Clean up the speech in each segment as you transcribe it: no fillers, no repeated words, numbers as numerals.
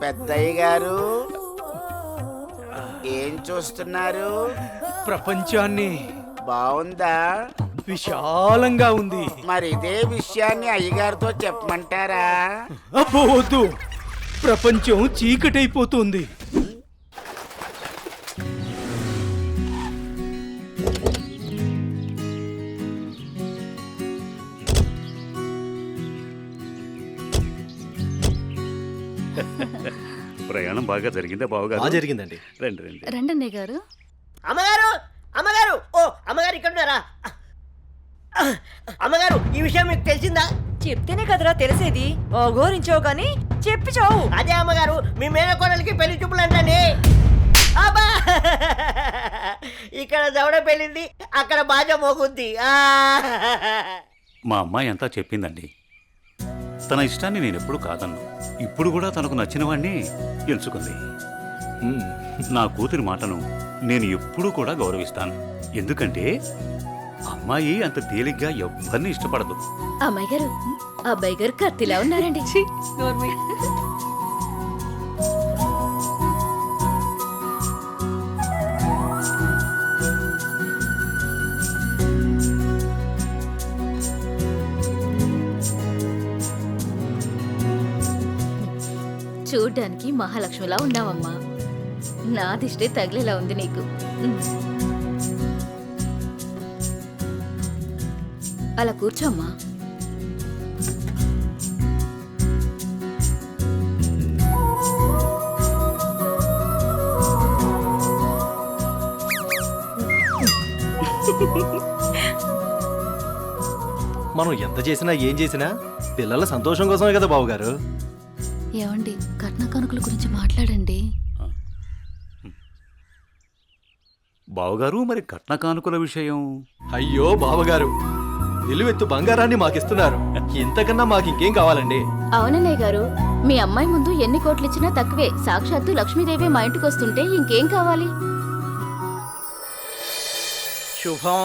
పెద్దయ్య గారు ఏం చూస్తున్నారు? ప్రపంచాన్ని. బాగుందా? విశాలంగా ఉంది. మరి ఇదే విషయాన్ని అయ్యగారితో చెప్పమంటారా? అబ్బో వద్దు, ప్రపంచం చీకటైపోతుంది. ప్రయాణం బాగా జరిగిందా బావగారు? జరిగిందండి. రండి రండి. రండి గారు. అమ్మగారు, అమ్మగారు, ఓ అమ్మగారు ఇక్కడ ఉన్నారా? అమ్మగారు, ఈ విషయం మీకు తెలిసిందా? చెప్తేనే కదరా తెలిసేది. ఓగోరించావు గాని చెప్పి చావు. అదే అమ్మగారు, మీ మేనకోడలికి పెళ్లి చూపులు అంటండి. అబ్బా, ఇక్కడ దవడ పెళ్ళింది, అక్కడ బాజ మోగుద్ది. మా అమ్మాయి అంతా చెప్పిందండి. తన ఇష్టాన్ని నేను ఎప్పుడు కాదన్ను. ఇప్పుడు కూడా తనకు నచ్చిన వాడిని ఎంచుకుంది. నా కూతురి మాటను నేను ఎప్పుడూ కూడా గౌరవిస్తాను. ఎందుకంటే అమ్మాయి అంత తేలిగ్గా ఎవ్వరిని ఇష్టపడదు. అమ్మాయి గారు, అబ్బాయి గారు కత్తిలా ఉన్నారండి. చూడ్డానికి మహాలక్ష్మిలా ఉన్నావమ్మా. నా దిష్టే తగిలేలా ఉంది నీకు. అలా కూర్చోమ్మా. మనం ఎంత చేసినా ఏం చేసినా పిల్లల సంతోషం కోసమే కదా బావగారు. ఏమండి, కట్న కానుకల గురించి మాట్లాడండి. బావగారు, మరి కట్న కానుకల విషయం? అయ్యో బావగారు, నిలువెత్తు బంగారాన్ని మాకిస్తున్నారు. ఇంతకన్నా మాకింకేం కావాలండి? అవునన్నయ్య గారు, మీ అమ్మాయి ముందు ఎన్ని కోట్లు ఇచ్చినా తక్కువే. సాక్షాత్తు లక్ష్మీదేవి మా ఇంటికి వస్తుంటే ఇంకేం కావాలి? శుభం.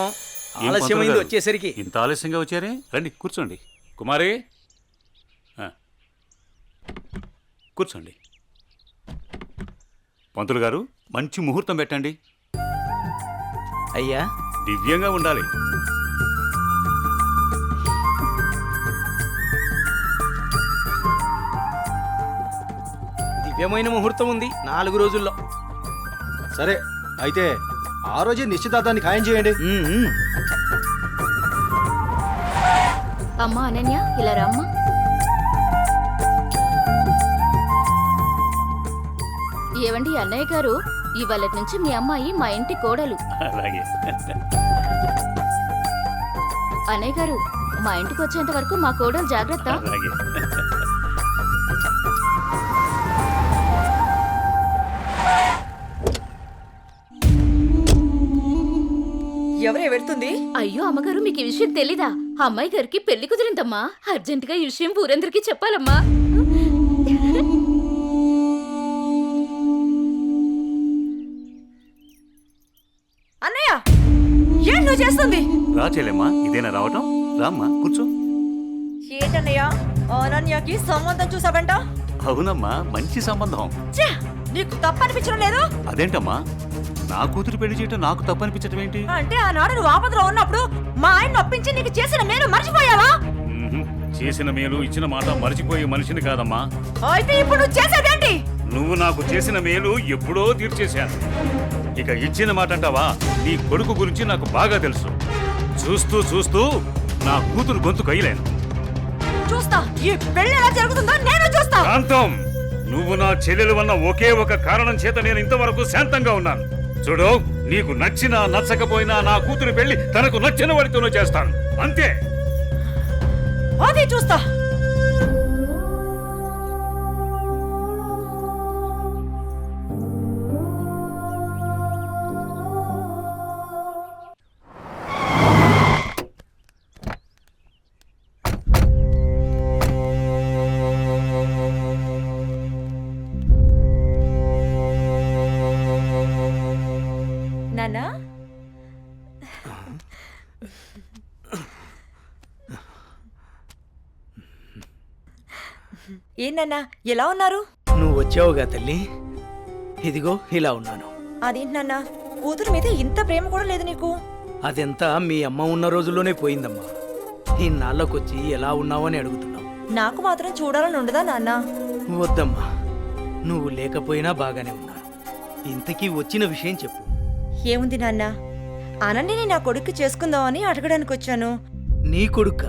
ఏం ఆలస్యమైంది పంతులు వచ్చేసరికి. ఇంత ఆలస్యంగా వచ్చారే? రండి కూర్చోండి. కుమారి కూర్చోండి. పంతులు గారు, మంచి ముహూర్తం పెట్టండి. అయ్యా, దివ్యంగా ఉండాలి. దివ్యమైన ముహూర్తం ఉంది 4 రోజుల్లో. సరే అయితే ఆ రోజే నిశ్చితార్థాన్ని ఖాయం చేయండి. అమ్మా అనన్య, ఇలా రామ్మా. ఏవండి అన్నయ్య గారు, ఇవాళ నుంచి మీ అమ్మాయి మా ఇంటి కోడలు. అలాగే. అన్నయ్య గారు, మా ఇంటికి వచ్చేంత వరకు మా కోడలు జాగ్రత్త. అలాగే. ఎవరే వెళ్తుంది? అయ్యో అమ్మగారు, మీకు ఈ విషయం తెలీదా? అమ్మాయి గారికి పెళ్లి కుదిరిందమ్మా. అర్జెంటుగా ఈ విషయం ఊరందరికీ చెప్పాలమ్మా. అన్నయ్య, ఏం నువ్వు చేస్తుంది? రా చెల్లెమ్మా, ఇదేనా రావటం? రామ్మా కూర్చో. ఏంటన్నయ్య, అనన్యకి సంబంధం చూసావంట? అవునమ్మా, మంచి సంబంధం. ఛే, నీకు తప్పనిపించడం లేదు? అదేంటమ్మా, నా కూతురు పెళ్లి చేయటం నాకు తప్పనిపించటం ఏంటి? అంటే ఆనాడు నువ్వు ఆపదలో ఉన్నప్పుడు మా ఆయన నొప్పించి నీకు చేసిన మేలు మర్చిపోయావా? చేసిన మేలు ఇచ్చిన మాట మర్చిపోయే మనిషిని కాదమ్మా. అయితే ఇప్పుడు నువ్వు చేసేదేంటి? నువ్వు నాకు చేసిన మేలు ఎప్పుడో తీర్చేశాను. ఇక ఇచ్చిన మాట అంటావా? నీ కొడుకు గురించి నాకు బాగా తెలుసు. చూస్తూ చూస్తూ నా కూతురు గొంతు కయ్యలేను. చూస్తా, ఈ పెళ్లి ఎలా జరుగుతుందో నేను చూస్తా. శాంతం, నువ్వు నా చెల్లెలు వల్ల ఒకే ఒక కారణం చేత నేను ఇంతవరకు శాంతంగా ఉన్నాను. చూడు, నీకు నచ్చినా నచ్చకపోయినా నా కూతురు పెళ్లి తనకు నచ్చిన వాడితోనూ చేస్తాను, అంతే. అది చూస్తా. ఏంటన్నా ఎలా ఉన్నారు? నువ్వు వచ్చావుగా తల్లి, ఇదిగో ఇలా ఉన్నాను. అదేంటన్నా కూతురు మీద ఇంత ప్రేమ కూడా లేదు నీకు? అదెంతా మీ అమ్మ ఉన్న రోజుల్లోనే పోయిందమ్మా. ఇన్నాళ్ళకొచ్చి ఎలా ఉన్నావని అడుగుతున్నావు. నాకు మాత్రం చూడాలని ఉండదా నాన్న? వద్దమ్మా, నువ్వు లేకపోయినా బాగానే ఉన్నాను. ఇంతకీ వచ్చిన విషయం చెప్పు. ఏముంది నాన్న, అనన్యని నా కొడుక్కి చేసుకుందామని అడగడానికి వచ్చాను. నీ కొడుక్క?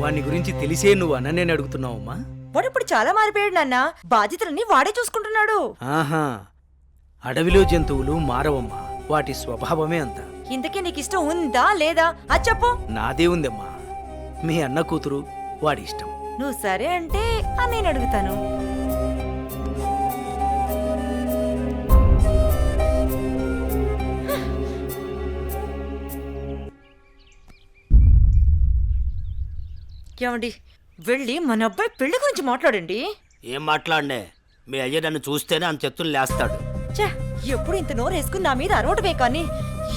వాని గురించి తెలిసే నువ్వు అన్ననే అడుగుతున్నావమ్మా? వాడు ఇప్పుడు చాలా మారిపోయాడు నాన్న. బాధ్యతలన్నీ వాడే చూసుకుంటున్నాడు. ఆహా, అడవిలో జంతువులు మారవమ్మా, వాటి స్వభావమే అంత. ఇంతకీ నీకు ఇష్టం ఉందా లేదా అది చెప్పు. నాదే ఉందమ్మా, మీ అన్న కూతురు, వాడి ఇష్టం. నువ్వు సరే అంటే నేను అడుగుతాను. ఏమండి, వెళ్ళి మన అబ్బాయి పెళ్లి గురించి మాట్లాడండి. ఏం మాట్లాడనే? మీ అయ్య నన్ను చూస్తేనే అంత ఎత్తులు లేస్తాడు. ఛే, ఎప్పుడు ఇంత నోరు వేసుకుని నా మీద అరవటమే కానీ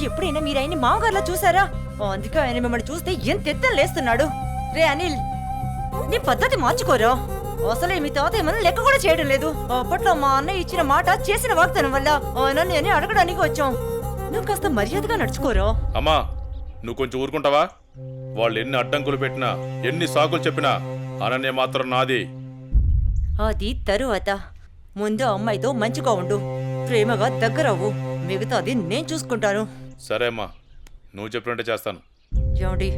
ఎప్పుడైనా మీరు ఆయన్ని మామగారులా చూసారా? అందుకే ఆయన మిమ్మల్ని చూస్తే ఎంత ఎత్తులు లేస్తున్నాడు. రే అనిల్, నీ పద్ధతి మార్చుకోరా. అసలే మీ తాత ఏమన్నా లెక్క కూడా చేయడం లేదు. అప్పట్లో మా అన్నయ్య ఇచ్చిన మాట చేసిన వాగ్దానం వల్ల ఆయన నేను అడగడానికి వచ్చాం. నువ్వు కాస్త మర్యాదగా నడుచుకోరా. అమ్మా, నువ్వు కొంచెం ఊరుకుంటావా? వాళ్ళు ఎన్ని అడ్డంకులు పెట్టినా, ఎన్ని సాకులు చెప్పినా అనన్య మాత్రం నాది. అది తరువాత. ముందు అమ్మాయితో మంచిగా ఉండు, ప్రేమగా దగ్గరవ్వు. మిగతాది నేను చూసుకుంటాను. సరే అమ్మా, నువ్వు చెప్పినట్టే చేస్తాను. ఏమండి,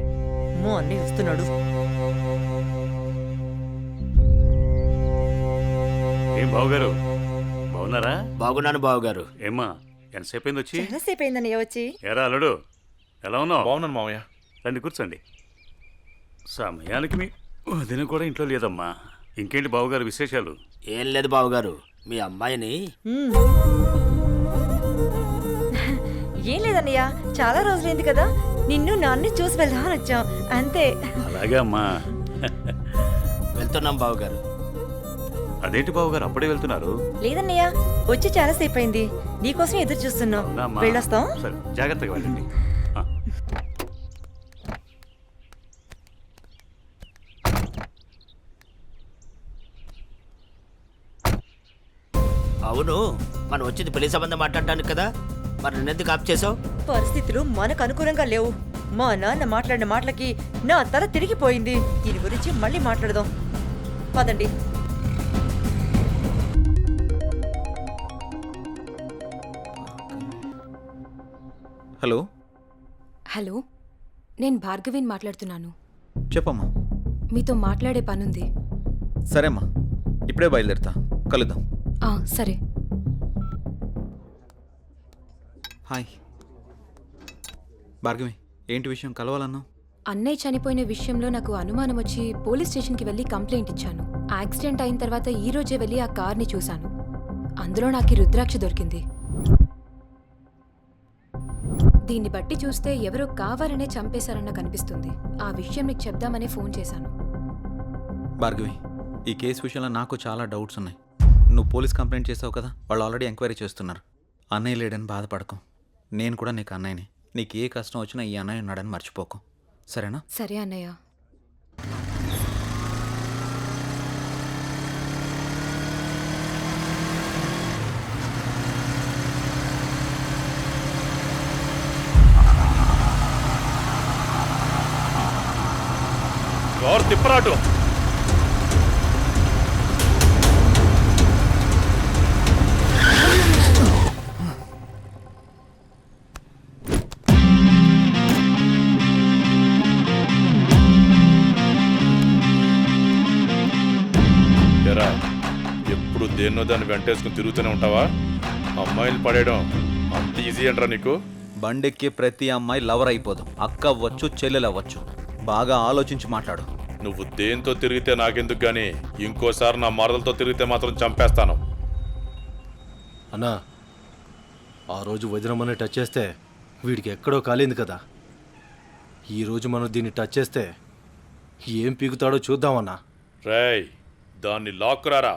మా అన్నయ్య వస్తున్నాడు. ఏం బావగారు, బాగున్నారా? బాగున్నాను బావగారు. ఏమ్మా, ఎంతసేపు అయింది వచ్చి? చాలాసేపు అయిందన్నయ్య వచ్చి. ఎరా అల్లుడు, ఎలా ఉన్నావు? బాగున్నాను మామయ్య. రండి కూర్చోండి. సమయానికి మీ వదిన కూడా ఇంట్లో లేదమ్మా. ఇంకేంటి బావగారు విశేషాలు? ఏం లేదు బావగారు, మీ అమ్మాయిని ఏం లేదన్నయ్య, చాలా రోజులైంది కదా, నిన్ను నాన్ని చూసి వెళ్దామని వచ్చాం అంతే. అలాగే అమ్మా. వెళ్తున్నాం బావగారు. అదేంటి బావగారు అప్పుడే వెళ్తున్నారు? లేదన్నయ్య, వచ్చి చాలాసేపు అయింది, నీకోసం ఎదురు చూస్తున్నాం. అవునా అమ్మా? వెళ్ళొస్తాం. సరే, జాగ్రత్తగా వెళ్ళండి. ఆ. అవును, మనం వచ్చింది పెళ్లి సంబంధం మాట్లాడడానికి కదా, మరి నన్నెందుకు ఆప్ చేసావు? పరిస్థితులు మనకు అనుకూలంగా లేవు. మా నాన్న మాట్లాడిన మాటలకి నా తల తిరిగిపోయింది. దీని గురించి మళ్ళీ మాట్లాడదాం, పదండి. హలో, హలో, నేను భార్గవిని మాట్లాడుతున్నాను. చెప్పమ్మా. మీతో మాట్లాడే పనుంది. సరేమ్మా, ఇప్పుడే బయలుదేరుతా, కలుద్దాం. సరే. హాయ్ భార్గవి, ఏంటి విషయం, కలవాలన్నా? అన్నయ్య చనిపోయిన విషయంలో నాకు అనుమానం వచ్చి పోలీస్ స్టేషన్కి వెళ్ళి కంప్లైంట్ ఇచ్చాను. యాక్సిడెంట్ అయిన తర్వాత ఈ రోజే వెళ్ళి ఆ కార్ని చూశాను. అందులో నాకు ఈ రుద్రాక్ష దొరికింది. దీన్ని బట్టి చూస్తే ఎవరో కావాలనే చంపేశారన్న కనిపిస్తుంది. ఆ విషయం నీకు చెప్దామనే ఫోన్ చేశాను. భార్గవి, ఈ కేసు విషయంలో నాకు చాలా డౌట్స్ ఉన్నాయి. నువ్వు పోలీస్ కంప్లైంట్ చేసావు కదా, వాళ్ళు ఆల్రెడీ ఎంక్వైరీ చేస్తున్నారు. అన్నయ్య లేడని బాధపడకు, నేను కూడా నీకు అన్నయ్యని. నీకు ఏ కష్టం వచ్చినా ఈ అన్నయ్య ఉన్నాడని మర్చిపోకు, సరేనా? సరే అన్నయ్య. ఎవరు తిప్పరాటు? ఎరా, ఎప్పుడు దేన్నో దాన్ని వెంటేసుకుని తిరుగుతూనే ఉంటావా? అమ్మాయిలు పడేయడం అంత ఈజీ అంటారా నీకు? బండెక్కి ప్రతి అమ్మాయి లవర్ అయిపోదు. అక్క అవ్వచ్చు, చెల్లెలు అవ్వచ్చు. బాగా ఆలోచించి మాట్లాడు. నువ్వు దేంతో తిరిగితే నాకెందుకు గానీ, ఇంకోసారి నా మరదలతో తిరిగితే మాత్రం చంపేస్తాను. అన్నా, ఆ రోజు వదినమ్మని టచ్ చేస్తే వీడికి ఎక్కడో కాలింది కదా. ఈరోజు మనం దీన్ని టచ్ చేస్తే ఏం పీకుతాడో చూద్దామన్నా. రేయ్, దాన్ని లాక్కురారా.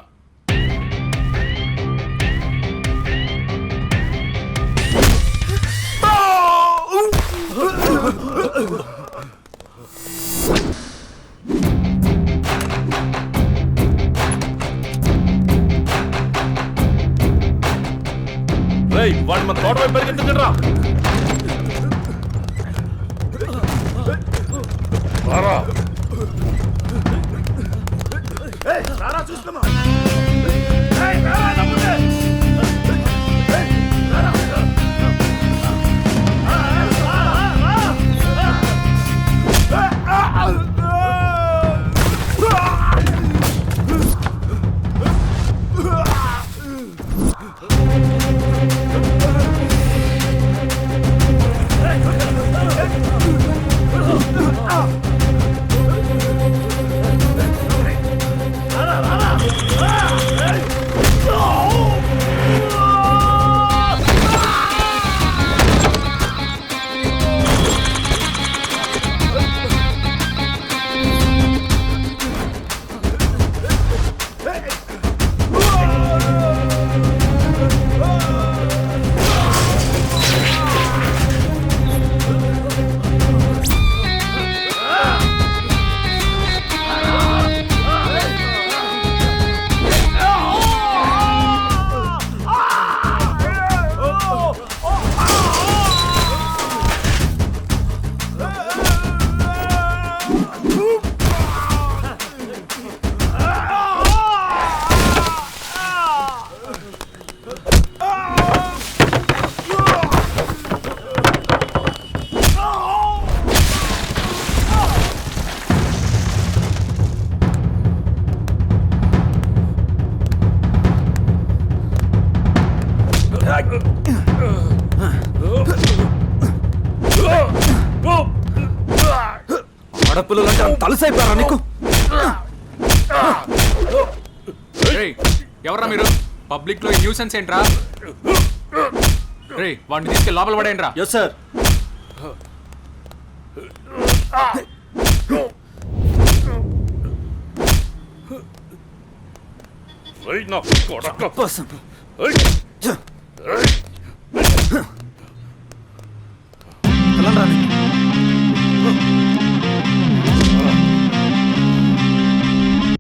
వాడిని మన తోట వైపు పరిగెత్తుకుని రా. రారా. ఆడపిల్లలంటే తలసైపోయారా నీకు? ఎవరా మీరు? పబ్లిక్ లో న్యూసెన్స్ ఏంట్రా? రే వాడిని తీసుకెళ్ళి లోపల పడేయండిరా. Yes sir. రైట్ నా కొడక. పర్సన్. రైట్.